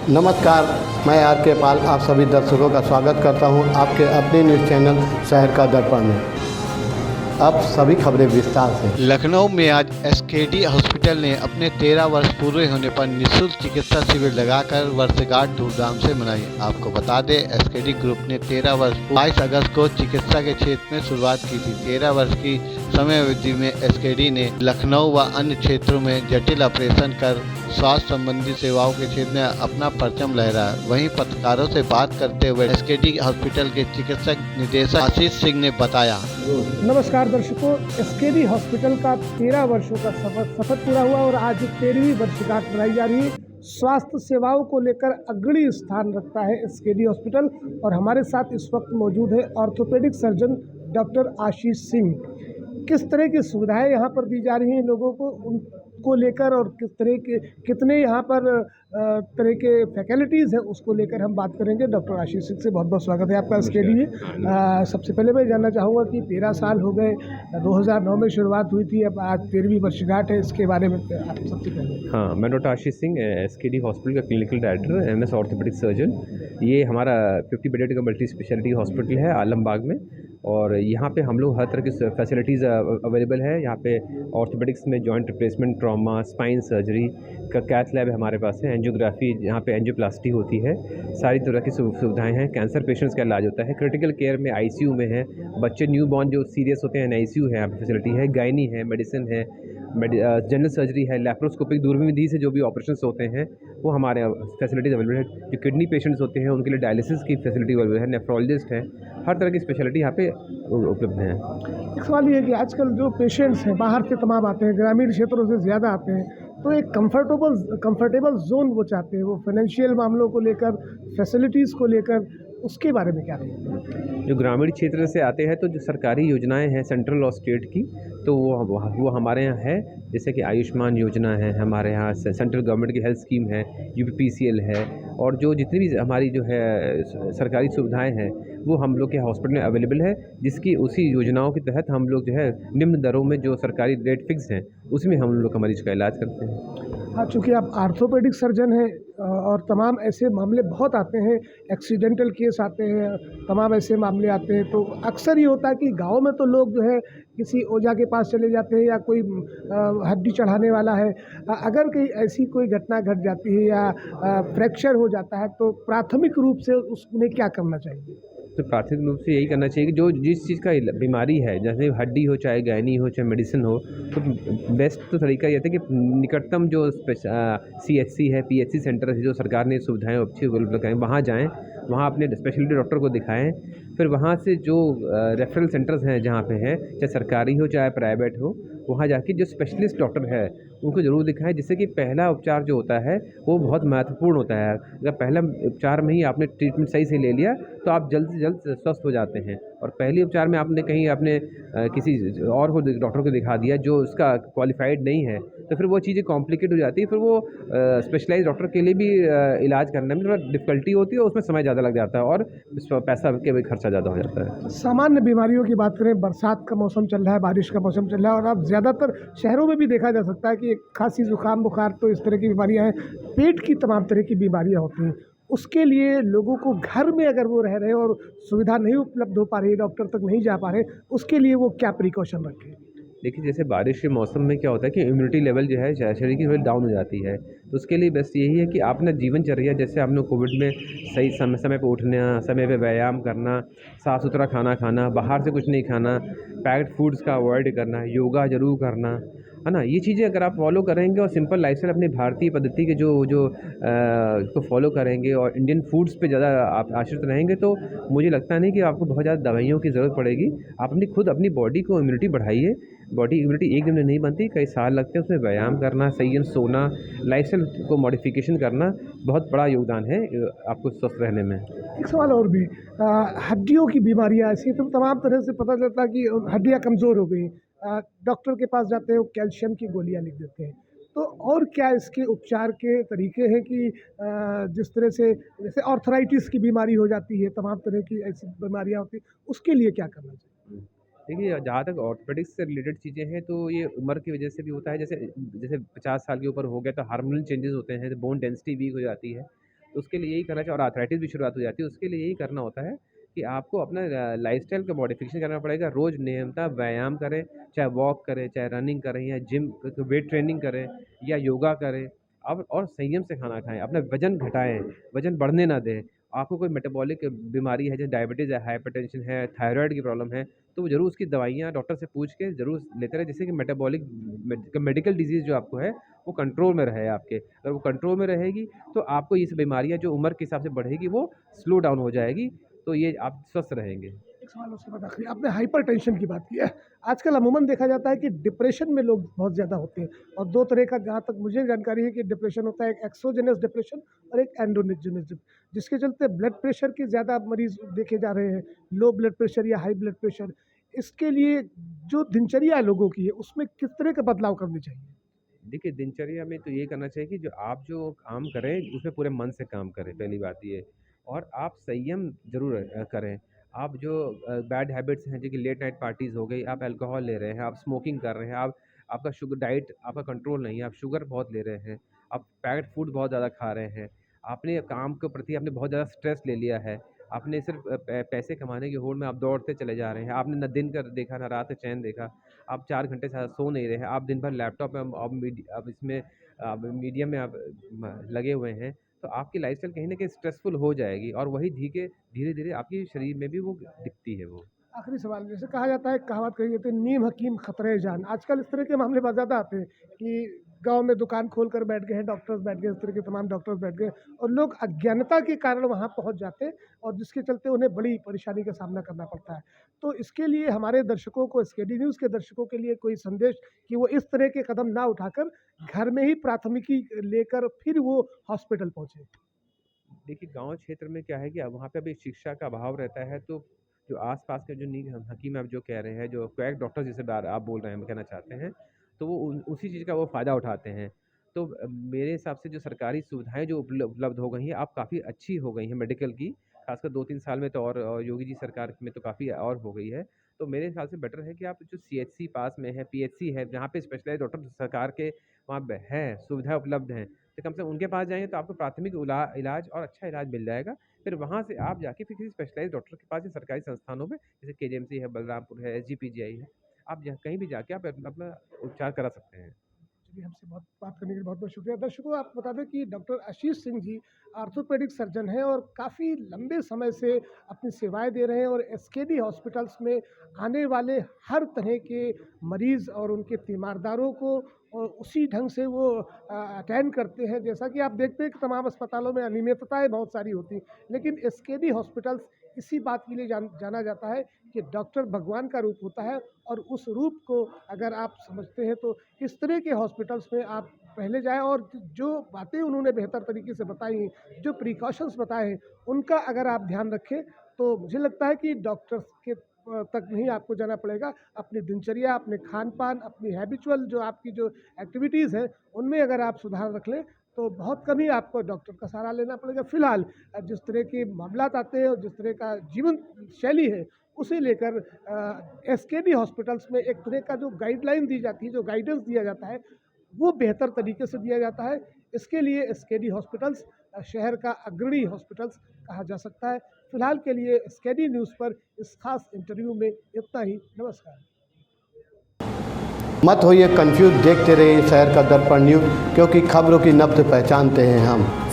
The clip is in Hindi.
नमस्कार, मैं आर के पाल आप सभी दर्शकों का स्वागत करता हूं आपके अपने न्यूज़ चैनल शहर का दर्पण में। अब सभी खबरें विस्तार से। लखनऊ में आज एसकेडी हॉस्पिटल ने अपने 13 वर्ष पूरे होने पर निःशुल्क चिकित्सा शिविर लगाकर वर्षगांठ धूमधाम से मनाई। आपको बता दें, एसकेडी ग्रुप ने 13 वर्ष 22 अगस्त को चिकित्सा के क्षेत्र में शुरुआत की थी। 13 वर्ष की समय अवधि में एसकेडी ने लखनऊ व अन्य क्षेत्रों में जटिल ऑपरेशन कर स्वास्थ्य संबंधी सेवाओं के क्षेत्र में अपना परचम लहराया। वहीं पत्रकारों से बात करते हुए एसकेडी हॉस्पिटल के चिकित्सक निदेशक आशीष सिंह ने बताया। नमस्कार दर्शकों, एसकेडी हॉस्पिटल का 13 वर्षों का सफर पूरा हुआ और आज 13वीं वर्षगांठ मनाई जा रही है। स्वास्थ्य सेवाओं को लेकर अग्रणी स्थान रखता है एसकेडी हॉस्पिटल और हमारे साथ इस वक्त मौजूद है orthopaedic surgeon doctor Ashish Singh. किस तरह की सुविधाएं यहाँ पर दी जा रही हैं लोगों को, उनको लेकर और किस तरह के कितने यहाँ पर तरह के फैकल्टीज़ हैं उसको लेकर हम बात करेंगे। डॉक्टर आशीष सिंह से बहुत बहुत स्वागत है आपका एसकेडी में। सबसे पहले मैं जानना चाहूँगा कि 13 साल हो गए, 2009 में शुरुआत हुई थी, अब आज 13वीं वर्षगांठ है, इसके बारे में आप सबसे पहले। हाँ, मैं doctor Ashish Singh, SKD hospital का clinical director, MS orthopaedic surgeon. ये हमारा 50 बेडेड का मल्टी स्पेशलिटी हॉस्पिटल है आलमबाग में, और यहाँ पे हम लोग हर तरह की फैसिलिटीज़ अवेलेबल है। यहाँ पे ऑर्थोपेडिक्स में joint replacement, trauma, spine surgery का कैथ लैब हमारे पास है, एंजियोग्राफी, यहाँ पे एंजियोप्लास्टी होती है, सारी तरह की सुविधाएं हैं। कैंसर पेशेंट्स का इलाज होता है, क्रिटिकल केयर में आईसीयू में है, बच्चे न्यू बॉर्न जो सीरियस होते हैं आईसीयू है, यहाँ पे फैसिलिटी है, गायनी है, मेडिसिन है, जनरल सर्जरी है, लैप्रोस्कोपिक दूरबीन विधि से जो भी ऑपरेशंस होते हैं वो हमारे फैसिलिटीज़ अवेलेबल है। जो किडनी पेशेंट्स होते हैं उनके लिए डायलिसिस की फैसिलिटी अवेलेबल है, नेफ्रोलॉजिस्ट है, हर तरह की स्पेशलिटी यहाँ पे उपलब्ध है। एक सवाल ये है कि आजकल जो पेशेंट्स हैं बाहर से तमाम आते हैं, ग्रामीण क्षेत्रों से ज़्यादा आते हैं, तो एक कंफर्टेबल जोन वो चाहते हैं, वो फाइनेंशियल मामलों को लेकर, फैसिलिटीज़ को लेकर, उसके बारे में क्या कहेंगे? जो ग्रामीण क्षेत्र से आते हैं तो जो सरकारी योजनाएं हैं सेंट्रल और स्टेट की, तो वो हमारे यहाँ है। जैसे कि आयुष्मान योजना है हमारे यहाँ, सेंट्रल गवर्नमेंट की हेल्थ स्कीम है, यूपीपीसीएल है, और जो जितनी भी हमारी जो है सरकारी सुविधाएं हैं वो हम लोग के हॉस्पिटल में अवेलेबल है, जिसकी उसी योजनाओं के तहत हम लोग जो है निम्न दरों में जो सरकारी रेट फिक्स हैं उसमें हम लोग का मरीज का इलाज करते हैं। हाँ, चूँकि आप आर्थोपेडिक सर्जन हैं और तमाम ऐसे मामले बहुत आते हैं, एक्सीडेंटल केस आते हैं, तमाम ऐसे मामले आते हैं, तो अक्सर ये होता है कि गांव में तो लोग जो है किसी ओझा के पास चले जाते हैं या कोई हड्डी चढ़ाने वाला है। अगर कहीं ऐसी कोई घटना घट जाती है या फ्रैक्चर हो जाता है तो प्राथमिक रूप से उन्हें क्या करना चाहिए? तो प्राथमिक रूप से यही करना चाहिए कि जो जिस चीज़ का बीमारी है, जैसे हड्डी हो, चाहे गायनी हो, चाहे मेडिसिन हो, तो बेस्ट तो तरीका ये था कि निकटतम जो सीएचसी है, पीएचसी सेंटर है, जो सरकार ने सुविधाएं अच्छी उपलब्ध कराई, वहाँ जाएँ, वहाँ अपने स्पेशलिटी डॉक्टर को दिखाएं। फिर वहाँ से जो रेफरल सेंटर्स हैं जहाँ पे हैं, चाहे सरकारी हो चाहे प्राइवेट हो, वहाँ जाके जो स्पेशलिस्ट डॉक्टर है उनको ज़रूर दिखाएं, जिससे कि पहला उपचार जो होता है वो बहुत महत्वपूर्ण होता है। अगर पहला उपचार में ही आपने ट्रीटमेंट सही से ले लिया तो आप जल्द से जल्द स्वस्थ हो जाते हैं, और पहले उपचार में आपने कहीं अपने किसी और को डॉक्टर को दिखा दिया जो उसका क्वालिफाइड नहीं है, तो फिर वो चीज़ें कॉम्प्लिकेट हो जाती है। फिर वो स्पेशलाइज डॉक्टर के लिए भी इलाज करने में थोड़ा डिफ़िकल्टी होती है, और उसमें समय ज़्यादा लग जाता है और पैसा के भी खर्चा ज़्यादा हो जाता है। सामान्य बीमारियों की बात करें, बरसात का मौसम चल रहा है, बारिश का मौसम चल रहा है, और अब ज़्यादातर शहरों में भी देखा जा सकता है कि खांसी, जुकाम, बुखार, तो इस तरह की बीमारियां हैं, पेट की तमाम तरह की बीमारियां होती हैं। उसके लिए लोगों को घर में अगर वो रह रहे हैं और सुविधा नहीं उपलब्ध हो पा रही है, डॉक्टर तक नहीं जा पा रहे, उसके लिए वो क्या प्रिकॉशन रखें? देखिए, जैसे बारिश के मौसम में क्या होता है कि इम्यूनिटी लेवल जो है शरीर की थोड़ी डाउन हो जाती है, तो उसके लिए बस यही है कि आप ना जीवनचर्या, जैसे आपने कोविड में सही समय समय पे उठना, समय पे व्यायाम करना, साफ़ सुथरा खाना खाना, बाहर से कुछ नहीं खाना, पैक्ड फूड्स का अवॉइड करना, योगा ज़रूर करना, है ना। ये चीज़ें अगर आप फॉलो करेंगे और सिंपल लाइफस्टाइल अपनी भारतीय पद्धति के जो जो इसको फॉलो करेंगे और इंडियन फूड्स पे ज़्यादा आप आश्रित रहेंगे, तो मुझे लगता नहीं कि आपको बहुत ज़्यादा दवाइयों की ज़रूरत पड़ेगी। आप अपनी बॉडी को इम्यूनिटी बढ़ाइए। बॉडी इम्यूनिटी एक दिन में नहीं बनती, कई साल लगते हैं। उसमें व्यायाम करना, सही सोना, लाइफस्टाइल को मॉडिफिकेशन करना बहुत बड़ा योगदान है आपको स्वस्थ रहने में। एक सवाल और भी, हड्डियों की बीमारियां ऐसी तो तमाम तरह से पता चलता है कि हड्डियां कमज़ोर हो गई, डॉक्टर के पास जाते हैं, वो कैल्शियम की गोलियां लिख देते हैं, तो और क्या इसके उपचार के तरीके हैं कि जिस तरह से जैसे ऑर्थराइटिस की बीमारी हो जाती है, तमाम तरह की ऐसी बीमारियां होती हैं, उसके लिए क्या करना चाहिए? देखिए, जहाँ तक ऑर्थोपेडिक्स से रिलेटेड चीज़ें हैं तो ये उम्र की वजह से भी होता है। जैसे जैसे 50 साल के ऊपर हो गया तो हार्मोनल चेंजेस होते हैं, तो बोन डेंसिटी वीक हो जाती है, तो उसके लिए यही करना चाहिए, और आर्थराइटिस भी शुरुआत हो जाती है, उसके लिए यही करना होता है कि आपको अपना लाइफस्टाइल का मॉडिफिकेशन करना पड़ेगा। रोज़ नियमतः व्यायाम करें, चाहे वॉक करें, चाहे रनिंग करें, या जिम वेट ट्रेनिंग करें, या योगा करें। अब और संयम से खाना खाएँ, अपना वज़न घटाएँ, वज़न बढ़ने ना दें। आपको कोई मेटाबॉलिक बीमारी है, जैसे डायबिटीज़ है, हाइपरटेंशन है, थायराइड की प्रॉब्लम है, तो ज़रूर उसकी दवाइयाँ डॉक्टर से पूछ के ज़रूर लेते रहें, जिससे कि मेटाबॉलिक मेडिकल डिजीज़ जो आपको है वो कंट्रोल में रहे आपके। अगर वो कंट्रोल में रहेगी तो आपको ये सब बीमारियाँ जो उम्र के हिसाब से बढ़ेगी वो स्लो डाउन हो जाएगी, तो ये आप स्वस्थ रहेंगे। एक सवाल उसके बाद आखिरी, आपने हाइपरटेंशन की बात की है। आजकल अमूमन देखा जाता है कि डिप्रेशन में लोग बहुत ज़्यादा होते हैं, और दो तरह का, जहाँ तक मुझे जानकारी है, कि डिप्रेशन होता है, एक एक्सोजेनस डिप्रेशन और एक एंडोजेनस, जिसके चलते ब्लड प्रेशर के ज़्यादा मरीज देखे जा रहे हैं, लो ब्लड प्रेशर या हाई ब्लड प्रेशर। इसके लिए जो दिनचर्या है लोगों की है, उसमें किस तरह के बदलाव करने चाहिए? देखिए, दिनचर्या में तो ये करना चाहिए कि जो काम करें उसमें पूरे मन से काम करें, पहली बात ये। और आप संयम ज़रूर करें। आप जो बैड हैबिट्स हैं, जैसे कि लेट नाइट पार्टीज़ हो गई, आप अल्कोहल ले रहे हैं, आप स्मोकिंग कर रहे हैं, आपका शुगर डाइट आपका कंट्रोल नहीं है, आप शुगर बहुत ले रहे हैं, आप पैक्ड फूड बहुत ज़्यादा खा रहे हैं, आपने काम के प्रति आपने बहुत ज़्यादा स्ट्रेस ले लिया है, आपने सिर्फ़ पैसे कमाने की होड़ में आप दौड़ते चले जा रहे हैं, आपने ना दिन का देखा, ना रात का चैन देखा, आप 4 घंटे से ज़्यादा सो नहीं रहे हैं, आप दिन भर लैपटॉप में आप इसमें आप मीडिया में आप लगे हुए हैं, तो आपकी लाइफ़स्टाइल कहीं न कहीं स्ट्रेसफुल हो जाएगी, और वही धीरे-धीरे आपके शरीर में भी वो दिखती है वो। आखिरी सवाल, जैसे कहा जाता है, कहावत कही जाती है, नीम हकीम खतरे जान। आजकल इस तरह के मामले बहुत ज़्यादा आते हैं कि गांव में दुकान खोल कर बैठ गए हैं, डॉक्टर्स बैठ गए, इस तरह के तमाम डॉक्टर्स बैठ गए, और लोग अज्ञानता के कारण वहां पहुंच जाते हैं, और जिसके चलते उन्हें बड़ी परेशानी का सामना करना पड़ता है। तो इसके लिए हमारे दर्शकों को, एसकेडी न्यूज़ के दर्शकों के लिए कोई संदेश, कि वो इस तरह के कदम ना उठाकर घर में ही प्राथमिकी लेकर फिर वो हॉस्पिटल पहुँचे? देखिए, गाँव क्षेत्र में क्या है कि अब वहाँ पे अभी शिक्षा का अभाव रहता है, तो जो आस-पास के जो नीक हकीम आप जो कह रहे हैं, जो क्वैक डॉक्टर जिसे आप बोल रहे हैं, कहना चाहते हैं, तो वो उसी चीज़ का वो फ़ायदा उठाते हैं। तो मेरे हिसाब से जो सरकारी सुविधाएँ जो उपलब्ध हो गई हैं, अब काफ़ी अच्छी हो गई हैं मेडिकल की, खासकर 2-3 साल में तो, और योगी जी सरकार में तो काफ़ी और हो गई है। तो मेरे ख्याल से बेटर है कि आप जो सीएचसी पास में है, पीएचसी है, जहाँ पे स्पेशलाइज़्ड डॉक्टर सरकार के वहाँ पे हैं, सुविधाएँ उपलब्ध हैं, तो कम से कम उनके पास जाएँगे तो आपको प्राथमिक इलाज और अच्छा इलाज मिल जाएगा। फिर वहाँ से आप जाके फिर किसी स्पेशलाइज़्ड डॉक्टर के पास, या सरकारी संस्थानों में, जैसे केजीएमसी है, बलरामपुर है, एसजीपीजीआई है, आप कहीं भी जाके आप अपना उपचार करा सकते हैं। चलिए, हमसे बहुत बात करने के लिए बहुत बहुत शुक्रिया। दर्शकों, आप बता दें कि doctor Ashish Singh ji orthopaedic surgeon हैं, और काफ़ी लंबे समय से अपनी सेवाएं दे रहे हैं, और एसकेडी हॉस्पिटल्स में आने वाले हर तरह के मरीज़ और उनके तीमारदारों को उसी ढंग से वो अटेंड करते हैं। जैसा कि आप देखते हैं कि तमाम अस्पतालों में अनियमितताएं बहुत सारी होती हैं, लेकिन एसकेडी हॉस्पिटल्स इसी बात के लिए जाना जाता है कि डॉक्टर भगवान का रूप होता है, और उस रूप को अगर आप समझते हैं तो इस तरह के हॉस्पिटल्स में आप पहले जाएं, और जो बातें उन्होंने बेहतर तरीके से बताई हैं, जो प्रिकॉशंस बताए हैं, उनका अगर आप ध्यान रखें, तो मुझे लगता है कि डॉक्टर्स के तक नहीं आपको जाना पड़ेगा। अपनी दिनचर्या, अपने खान पान, अपनी हैबिचुअल जो आपकी जो एक्टिविटीज़ हैं, उनमें अगर आप सुधार रख लें, तो बहुत कम ही आपको डॉक्टर का सहारा लेना पड़ेगा। फ़िलहाल जिस तरह के मामलात आते हैं और जिस तरह का जीवन शैली है, उसे लेकर एसकेडी हॉस्पिटल्स में एक तरह का जो गाइडलाइन दी जाती है, जो गाइडेंस दिया जाता है, वो बेहतर तरीके से दिया जाता है। इसके लिए एसकेडी हॉस्पिटल्स शहर का अग्रणी हॉस्पिटल्स कहा जा सकता है। फ़िलहाल के लिए एसकेडी न्यूज़ पर इस खास इंटरव्यू में इतना ही। नमस्कार। मत होइए कंफ्यूज, देखते रहिए शहर का दर्पण न्यूज़, क्योंकि खबरों की नब्ज़ पहचानते हैं हम।